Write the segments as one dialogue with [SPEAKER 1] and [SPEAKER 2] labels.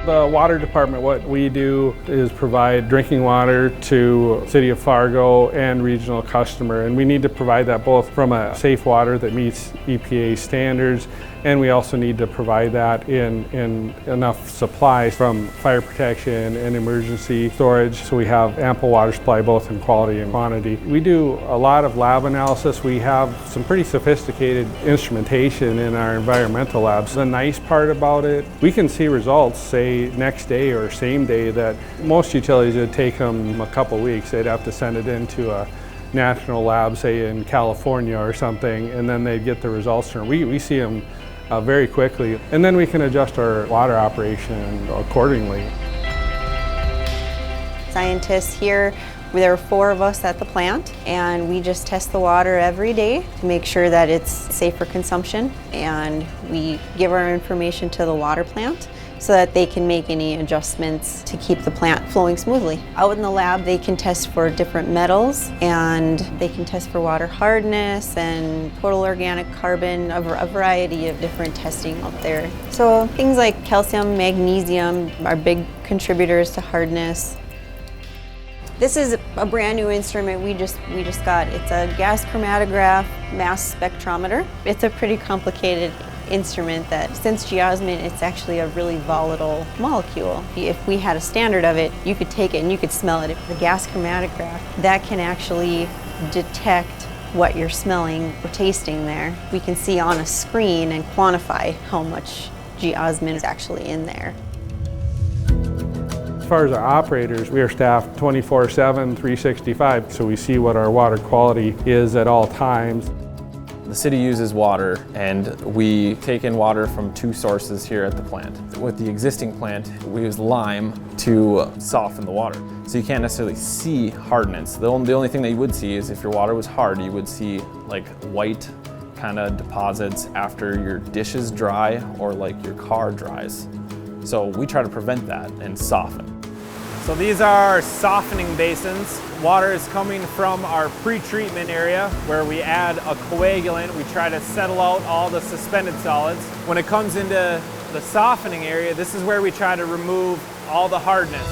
[SPEAKER 1] The water department, what we do is provide drinking water to City of Fargo and regional customer, and we need to provide that both from a safe water that meets EPA standards, and we also need to provide that in enough supplies from fire protection and emergency storage, so we have ample water supply both in quality and quantity. We do a lot of lab analysis. We have some pretty sophisticated instrumentation in our environmental labs. The nice part about it, we can see results, say next day or same day, that most utilities would take them a couple weeks. They'd have to send it into a national lab, say in California or something, and then they'd get the results from. We see them very quickly, and then we can adjust our water operation accordingly.
[SPEAKER 2] Scientists here, there are 4 of us at the plant, and we just test the water every day to make sure that it's safe for consumption, and we give our information to the water plant so that they can make any adjustments to keep the plant flowing smoothly. Out in the lab, they can test for different metals, and they can test for water hardness and total organic carbon, a variety of different testing out there. So things like calcium, magnesium are big contributors to hardness. This is a brand new instrument we just got. It's a gas chromatograph mass spectrometer. It's a pretty complicated instrument that, since geosmin, it's actually a really volatile molecule. If we had a standard of it, you could take it and you could smell it. The gas chromatograph, that can actually detect what you're smelling or tasting there. We can see on a screen and quantify how much geosmin is actually in there.
[SPEAKER 1] As far as our operators, we are staffed 24/7, 365, so we see what our water quality is at all times.
[SPEAKER 3] The city uses water, and we take in water from 2 sources here at the plant. With the existing plant, we use lime to soften the water. So you can't necessarily see hardness. The only thing that you would see is if your water was hard, you would see like white kind of deposits after your dishes dry or like your car dries. So we try to prevent that and soften.
[SPEAKER 4] So these are our softening basins. Water is coming from our pre-treatment area where we add a coagulant. We try to settle out all the suspended solids. When it comes into the softening area, this is where we try to remove all the hardness.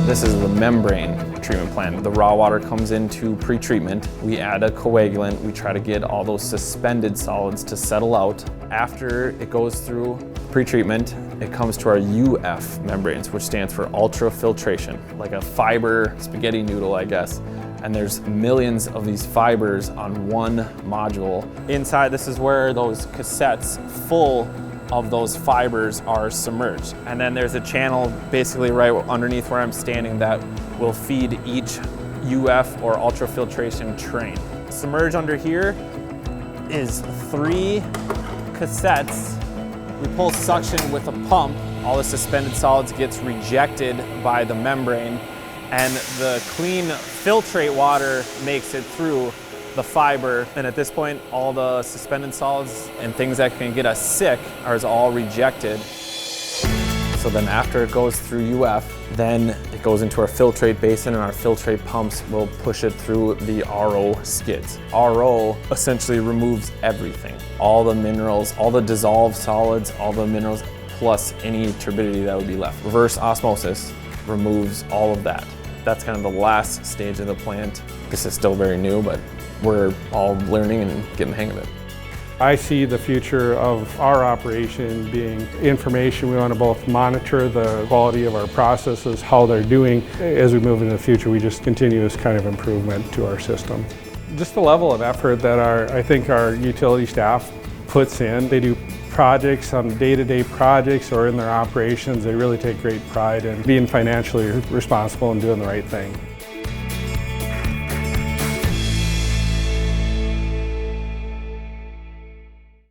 [SPEAKER 3] This is the membrane treatment plant. The raw water comes into pre-treatment. We add a coagulant. We try to get all those suspended solids to settle out. After it goes through pre-treatment, it comes to our UF membranes, which stands for ultrafiltration, like a fiber spaghetti noodle, I guess. And there's millions of these fibers on one module. Inside, this is where those cassettes full of those fibers are submerged. And then there's a channel basically right underneath where I'm standing that will feed each UF or ultrafiltration train. Submerged under here is 3 cassettes. We pull suction with a pump. All the suspended solids gets rejected by the membrane, and the clean filtrate water makes it through the fiber. And at this point, all the suspended solids and things that can get us sick are all rejected. So then after it goes through UF, then it goes into our filtrate basin, and our filtrate pumps will push it through the RO skids. RO essentially removes everything. All the minerals, all the dissolved solids, all the minerals, plus any turbidity that would be left. Reverse osmosis removes all of that. That's kind of the last stage of the plant. This is still very new, but we're all learning and getting the hang of it.
[SPEAKER 1] I see the future of our operation being information. We want to both monitor the quality of our processes, how they're doing. As we move into the future, we just continue this kind of improvement to our system. Just the level of effort that I think our utility staff puts in. They do projects on day-to-day projects or in their operations. They really take great pride in being financially responsible and doing the right thing.